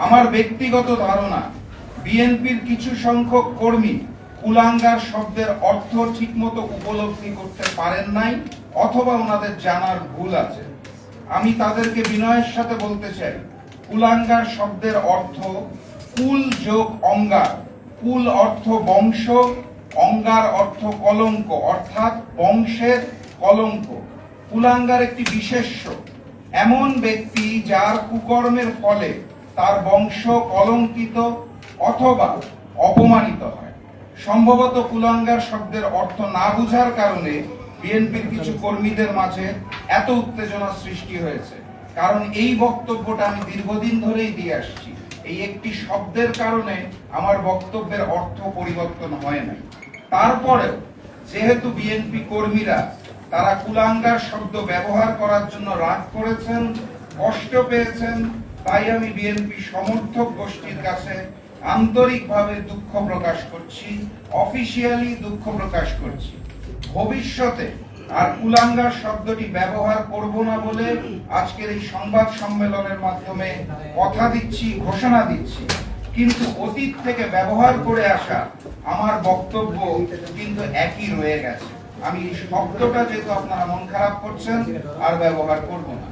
আমার ব্যক্তিগত ধারণা, বিএনপির কিছু সংখ্যক কর্মী কুলাঙ্গার শব্দের অর্থ ঠিকমতো উপলব্ধি করতে পারেন নাই, অথবা ওনাদের জানার ভুল আছে। আমি তাদেরকে বিনয়ের সাথে বলতে চাই, কুলাঙ্গার শব্দের অর্থ কুল যোগ অঙ্গার। কুল অর্থ বংশ, অঙ্গার অর্থ কলঙ্ক, অর্থাৎ বংশের কলঙ্ক। কুলাঙ্গার একটি বিশেষ্য, এমন ব্যক্তি যার কুকর্মের ফলে তার বংশ কলঙ্কিত অথবা অপমানিত হয়। সম্ভবত কুলাঙ্গার শব্দের অর্থ না বুঝার কারণে বিএনপির কিছু কর্মীদের মাঝে এত উত্তেজনা সৃষ্টি হয়েছে। কারণ এই বক্তব্যটা আমি দীর্ঘদিন ধরেই দিয়ে আসছি, এই একটি শব্দের কারণে আমার বক্তব্যের অর্থ পরিবর্তন হয় নাই। তারপরেও যেহেতু বিএনপি কর্মীরা তারা কুলাঙ্গার শব্দ ব্যবহার করার জন্য রাগ করেছেন, কষ্ট পেয়েছেন, তাই আমি বিএনপি সমর্থক গোষ্ঠীর কাছে আন্তরিকভাবে দুঃখ প্রকাশ করছি, অফিসিয়ালি দুঃখ প্রকাশ করছি। ভবিষ্যতে আর কুলাঙ্গার শব্দটি ব্যবহার করব না বলে আজকের এই সংবাদ সম্মেলনের মাধ্যমে কথা দিচ্ছি, ঘোষণা দিচ্ছি। কিন্তু অতীত থেকে ব্যবহার করে আসা আমার বক্তব্য কিন্তু একই রয়ে গেছে। আমি এই শব্দটা যেহেতু আপনারা মন খারাপ করছেন, আর ব্যবহার করব না।